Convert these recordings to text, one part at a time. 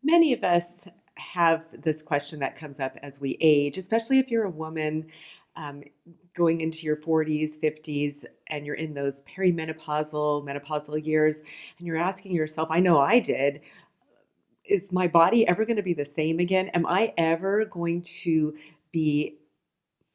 Many of us have this question that comes up as we age, especially if you're a woman um, going into your 40s, 50s, and you're in those menopausal years, and you're asking yourself, I know I did, is my body ever going to be the same again? Am I ever going to be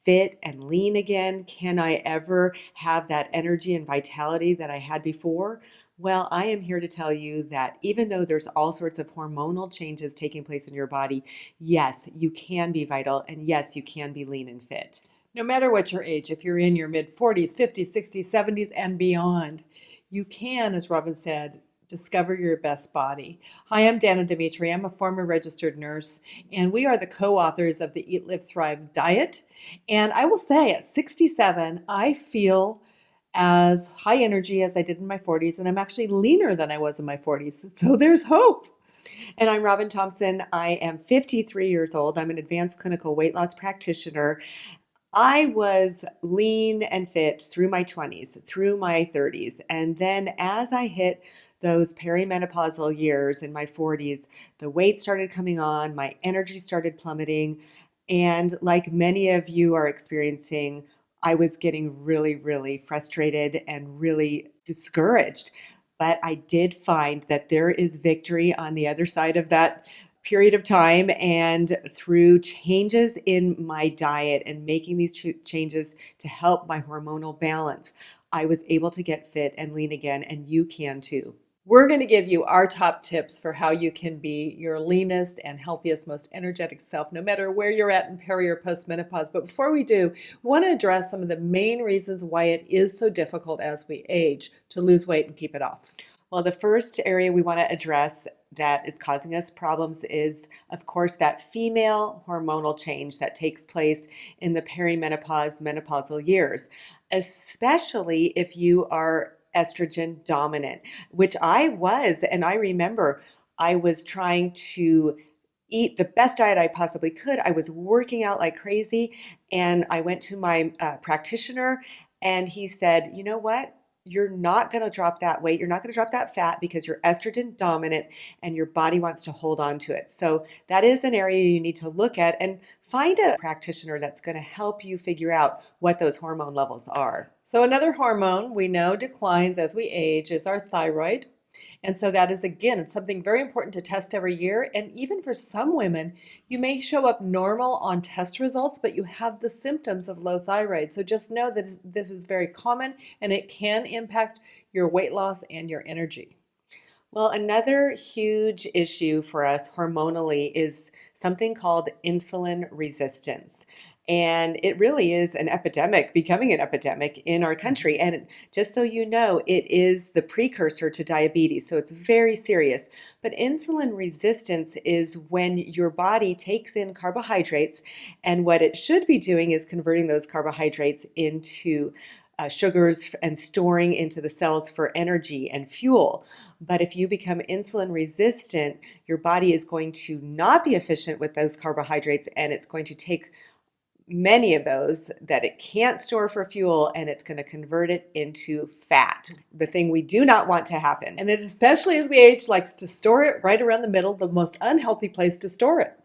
fit and lean again? Can I ever have that energy and vitality that I had before? Well, I am here to tell you that even though there's all sorts of hormonal changes taking place in your body, yes, you can be vital, and yes, you can be lean and fit. No matter what your age, if you're in your mid 40s, 50s, 60s, 70s, and beyond, you can, as Robin said, discover your best body. Hi, I'm Dana Dimitri. I'm a former registered nurse, and we are the co-authors of the Eat, Live, Thrive diet. And I will say at 67, I feel as high energy as I did in my 40s, and I'm actually leaner than I was in my 40s. So there's hope. And I'm Robin Thompson. I am 53 years old. I'm an advanced clinical weight loss practitioner. I was lean and fit through my 20s, through my 30s. And then as I hit those perimenopausal years in my 40s, the weight started coming on, my energy started plummeting. And like many of you are experiencing, I was getting really, really frustrated and really discouraged. But I did find that there is victory on the other side of that period of time, and through changes in my diet and making these changes to help my hormonal balance, I was able to get fit and lean again, and you can too. We're going to give you our top tips for how you can be your leanest and healthiest, most energetic self, no matter where you're at in peri or postmenopause. But before we do, we want to address some of the main reasons why it is so difficult as we age to lose weight and keep it off. Well, the first area we want to address that is causing us problems is, of course, that female hormonal change that takes place in the perimenopause, menopausal years, especially if you are estrogen dominant, which I was. And I remember I was trying to eat the best diet I possibly could. I was working out like crazy. And I went to my practitioner, and he said, you know what? You're not going to drop that weight. You're not going to drop that fat because you're estrogen dominant and your body wants to hold on to it. So that is an area you need to look at and find a practitioner that's going to help you figure out what those hormone levels are. So another hormone we know declines as we age is our thyroid. And so that is, again, it's something very important to test every year. And even for some women, you may show up normal on test results, but you have the symptoms of low thyroid. So just know that this is very common and it can impact your weight loss and your energy. Well, another huge issue for us hormonally is something called insulin resistance. And it really is an epidemic, becoming an epidemic in our country. And just so you know, it is the precursor to diabetes. So it's very serious. But insulin resistance is when your body takes in carbohydrates, and what it should be doing is converting those carbohydrates into sugars and storing into the cells for energy and fuel. But if you become insulin resistant, your body is going to not be efficient with those carbohydrates, and it's going to take many of those that it can't store for fuel, and it's going to convert it into fat, the thing we do not want to happen. And it, especially as we age, likes to store it right around the middle, the most unhealthy place to store it.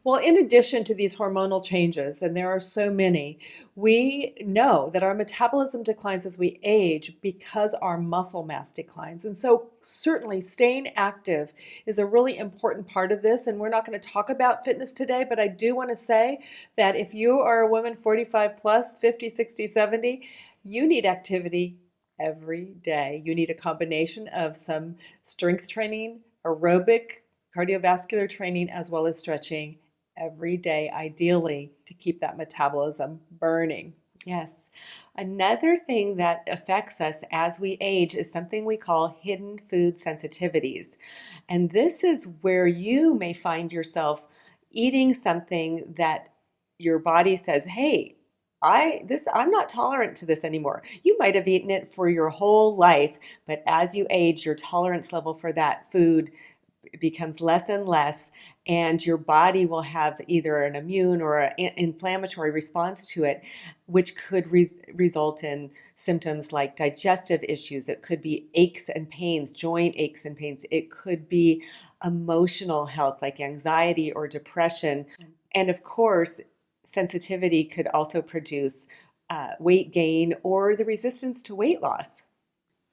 Well, in addition to these hormonal changes, and there are so many, we know that our metabolism declines as we age because our muscle mass declines. And so certainly staying active is a really important part of this. And we're not going to talk about fitness today, but I do want to say that if you are a woman 45 plus, 50, 60, 70, you need activity every day. You need a combination of some strength training, aerobic, cardiovascular training, as well as stretching every day, ideally to keep that metabolism burning. Yes. Another thing that affects us as we age is something we call hidden food sensitivities. And this is where you may find yourself eating something that your body says, hey, I'm not tolerant to this anymore. You might have eaten it for your whole life, but as you age, your tolerance level for that food becomes less and less, and your body will have either an immune or an inflammatory response to it, which could result in symptoms like digestive issues. It could be aches and pains, joint aches and pains. It could be emotional health like anxiety or depression. And of course, sensitivity could also produce weight gain or the resistance to weight loss.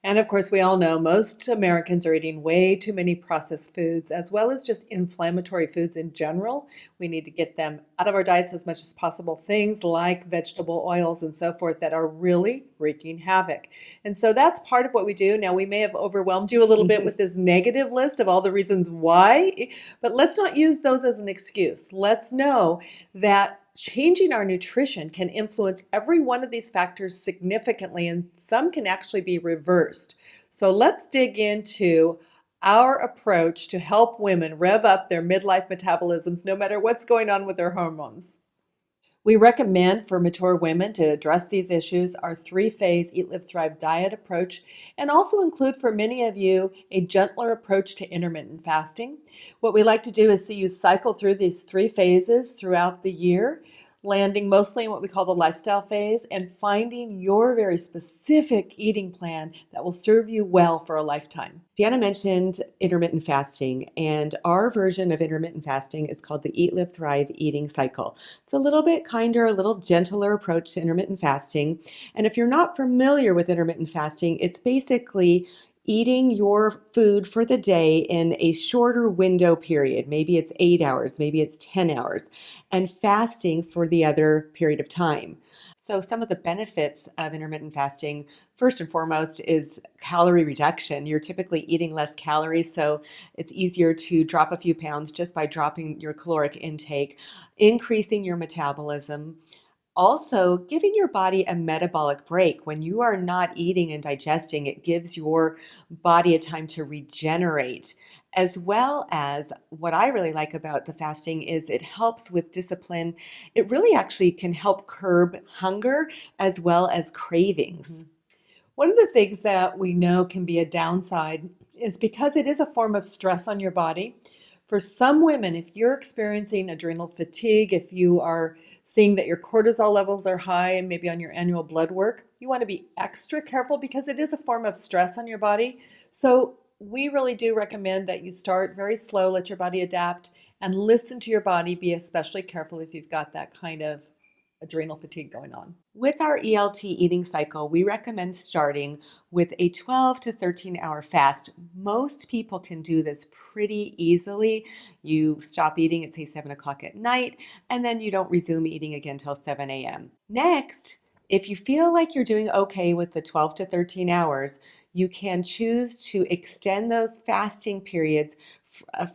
And of course, we all know most Americans are eating way too many processed foods, as well as just inflammatory foods in general. We need to get them out of our diets as much as possible. Things like vegetable oils and so forth that are really wreaking havoc. And so that's part of what we do. Now, we may have overwhelmed you a little bit with this negative list of all the reasons why, but let's not use those as an excuse. Let's know that changing our nutrition can influence every one of these factors significantly, and some can actually be reversed. So let's dig into our approach to help women rev up their midlife metabolisms no matter what's going on with their hormones. We recommend for mature women to address these issues our three-phase Eat, Live, Thrive diet approach, and also include for many of you a gentler approach to intermittent fasting. What we like to do is see you cycle through these three phases throughout the year, landing mostly in what we call the lifestyle phase and finding your very specific eating plan that will serve you well for a lifetime. Deanna mentioned intermittent fasting, and our version of intermittent fasting is called the Eat, Live, Thrive eating cycle. It's a little bit kinder, a little gentler approach to intermittent fasting. And if you're not familiar with intermittent fasting, it's basically eating your food for the day in a shorter window period. Maybe it's 8 hours, maybe it's 10 hours, and fasting for the other period of time. So some of the benefits of intermittent fasting, first and foremost, is calorie reduction. You're typically eating less calories, so it's easier to drop a few pounds just by dropping your caloric intake, increasing your metabolism. Also, giving your body a metabolic break. When you are not eating and digesting, it gives your body a time to regenerate. As well as what I really like about the fasting is it helps with discipline. It really actually can help curb hunger as well as cravings. One of the things that we know can be a downside is because it is a form of stress on your body. For some women, if you're experiencing adrenal fatigue, if you are seeing that your cortisol levels are high and maybe on your annual blood work, you want to be extra careful because it is a form of stress on your body. So we really do recommend that you start very slow, let your body adapt, and listen to your body. Be especially careful if you've got that kind of adrenal fatigue going on. With our ELT eating cycle, we recommend starting with a 12 to 13 hour fast. Most people can do this pretty easily. You stop eating at say 7 o'clock at night, and then you don't resume eating again till 7 a.m. Next, if you feel like you're doing okay with the 12 to 13 hours, you can choose to extend those fasting periods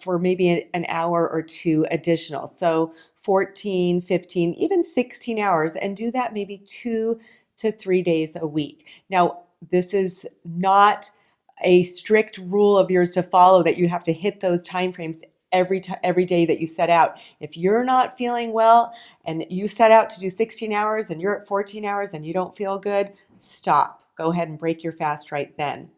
for maybe an hour or two additional. So 14, 15, even 16 hours, and do that maybe 2 to 3 days a week. Now, this is not a strict rule of yours to follow that you have to hit those time frames every day that you set out. If you're not feeling well and you set out to do 16 hours and you're at 14 hours and you don't feel good, stop. Go ahead and break your fast right then.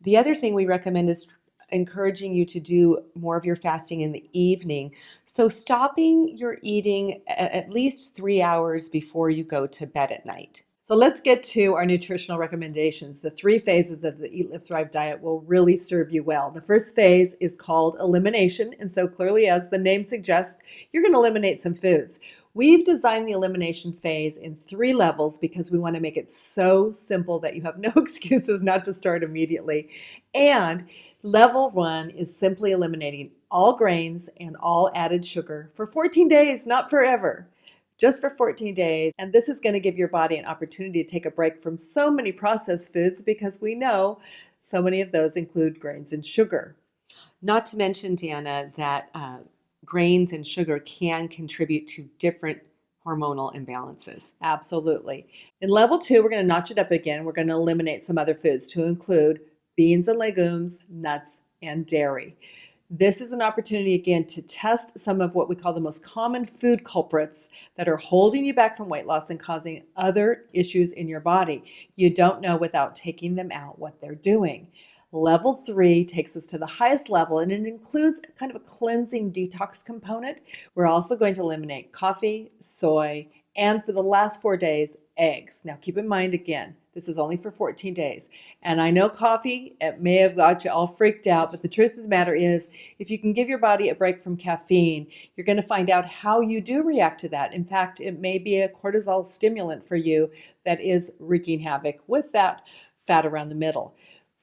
The other thing we recommend is encouraging you to do more of your fasting in the evening. So stopping your eating at least 3 hours before you go to bed at night. So let's get to our nutritional recommendations. The three phases of the Eat, Live, Thrive diet will really serve you well. The first phase is called elimination. And so clearly, as the name suggests, you're going to eliminate some foods. We've designed the elimination phase in 3 levels because we want to make it so simple that you have no excuses not to start immediately. And level 1 is simply eliminating all grains and all added sugar for 14 days, not forever. Just for 14 days. And this is going to give your body an opportunity to take a break from so many processed foods because we know so many of those include grains and sugar. Not to mention, Deanna, that grains and sugar can contribute to different hormonal imbalances. Absolutely. In level 2, we're going to notch it up again. We're going to eliminate some other foods to include beans and legumes, nuts, and dairy. This is an opportunity again to test some of what we call the most common food culprits that are holding you back from weight loss and causing other issues in your body. You don't know without taking them out what they're doing. Level 3 takes us to the highest level, and it includes kind of a cleansing detox component. We're also going to eliminate coffee, soy, and for the last 4 days, eggs. Now, keep in mind again, this is only for 14 days. And I know coffee, it may have got you all freaked out, but the truth of the matter is, if you can give your body a break from caffeine, you're going to find out how you do react to that. In fact, it may be a cortisol stimulant for you that is wreaking havoc with that fat around the middle.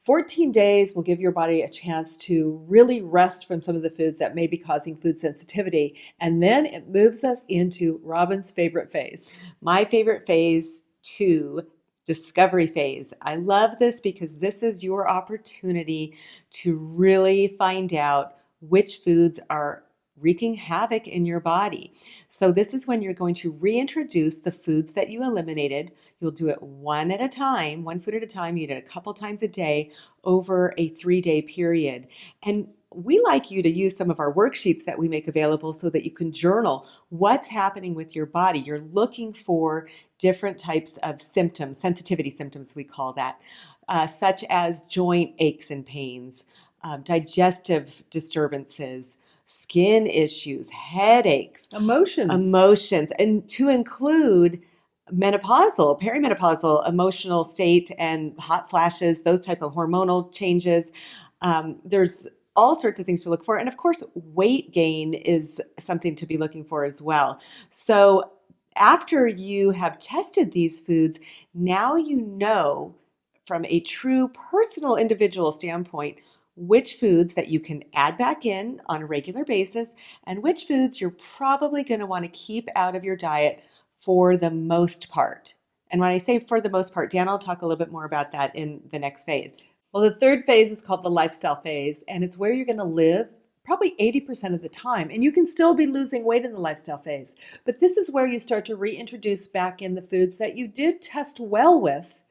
14 days will give your body a chance to really rest from some of the foods that may be causing food sensitivity. And then it moves us into Robin's favorite phase. My favorite phase, 2, discovery phase. I love this because this is your opportunity to really find out which foods are wreaking havoc in your body. So this is when you're going to reintroduce the foods that you eliminated. You'll do it one at a time, one food at a time. You eat it a couple times a day over a 3-day period. And we like you to use some of our worksheets that we make available so that you can journal what's happening with your body. You're looking for different types of symptoms, sensitivity symptoms we call that, such as joint aches and pains, digestive disturbances, skin issues, headaches, emotions, and to include menopausal, perimenopausal emotional state and hot flashes, those type of hormonal changes. There's all sorts of things to look for. And of course, weight gain is something to be looking for as well. So after you have tested these foods, now you know from a true personal individual standpoint which foods that you can add back in on a regular basis and which foods you're probably going to want to keep out of your diet for the most part. And when I say for the most part, Dan will talk a little bit more about that in the next phase. Well, the third phase is called the lifestyle phase, and it's where you're going to live probably 80% of the time. And you can still be losing weight in the lifestyle phase. But this is where you start to reintroduce back in the foods that you did test well with.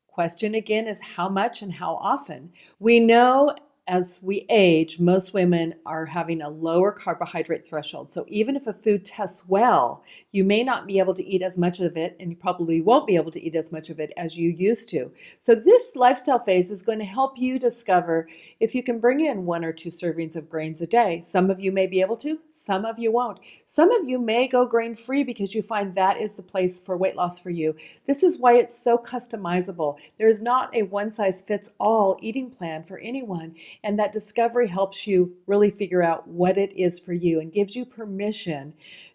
Question again is how much and how often. We know as we age, most women are having a lower carbohydrate threshold. So even if a food tests well, you may not be able to eat as much of it, and you probably won't be able to eat as much of it as you used to. So this lifestyle phase is going to help you discover if you can bring in 1 or 2 servings of grains a day. Some of you may be able to, some of you won't. Some of you may go grain-free because you find that is the place for weight loss for you. This is why it's so customizable. There's not a one-size-fits-all eating plan for anyone. And that discovery helps you really figure out what it is for you and gives you permission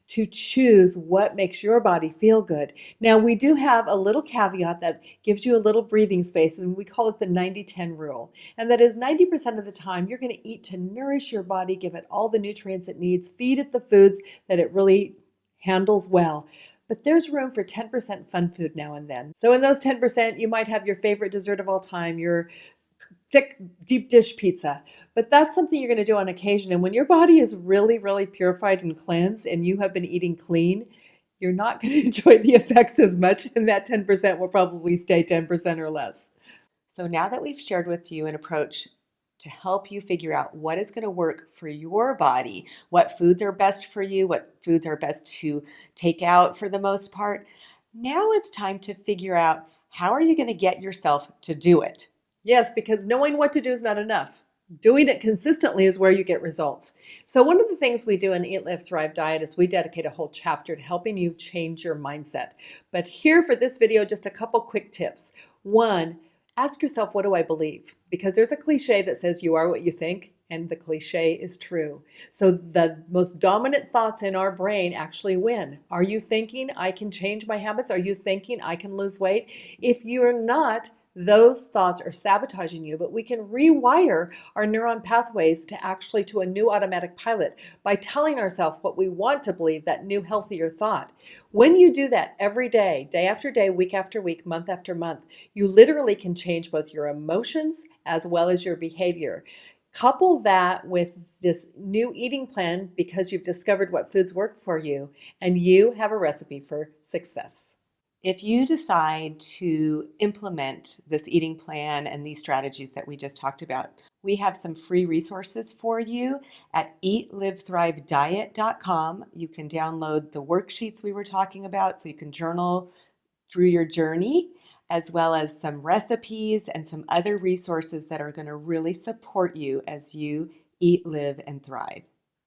to choose what makes your body feel good. Now, we do have a little caveat that gives you a little breathing space, and we call it the 90-10 rule. And that is 90% of the time, you're going to eat to nourish your body, give it all the nutrients it needs, feed it the foods that it really handles well. But there's room for 10% fun food now and then. So in those 10%, you might have your favorite dessert of all time, your thick deep dish pizza, but that's something you're going to do on occasion. And when your body is really, really purified and cleansed and you have been eating clean, you're not going to enjoy the effects as much, and that 10% will probably stay 10% or less. So now that we've shared with you an approach to help you figure out what is going to work for your body, what foods are best for you, what foods are best to take out for the most part, now it's time to figure out how are you going to get yourself to do it. Yes, because knowing what to do is not enough. Doing it consistently is where you get results. So one of the things we do in Eat, Live, Thrive Diet is we dedicate a whole chapter to helping you change your mindset. But here for this video, just a couple quick tips. 1, ask yourself, what do I believe? Because there's a cliche that says you are what you think, and the cliche is true. So the most dominant thoughts in our brain actually win. Are you thinking I can change my habits? Are you thinking I can lose weight? If you're not, those thoughts are sabotaging you, but we can rewire our neuron pathways to a new automatic pilot by telling ourselves what we want to believe, that new healthier thought. When you do that every day, day after day, week after week, month after month, you literally can change both your emotions as well as your behavior. Couple that with this new eating plan because you've discovered what foods work for you, and you have a recipe for success. If you decide to implement this eating plan and these strategies that we just talked about, we have some free resources for you at eatlivethrivediet.com. You can download the worksheets we were talking about so you can journal through your journey. as well as some recipes and some other resources that are going to really support you as you eat, live, and thrive.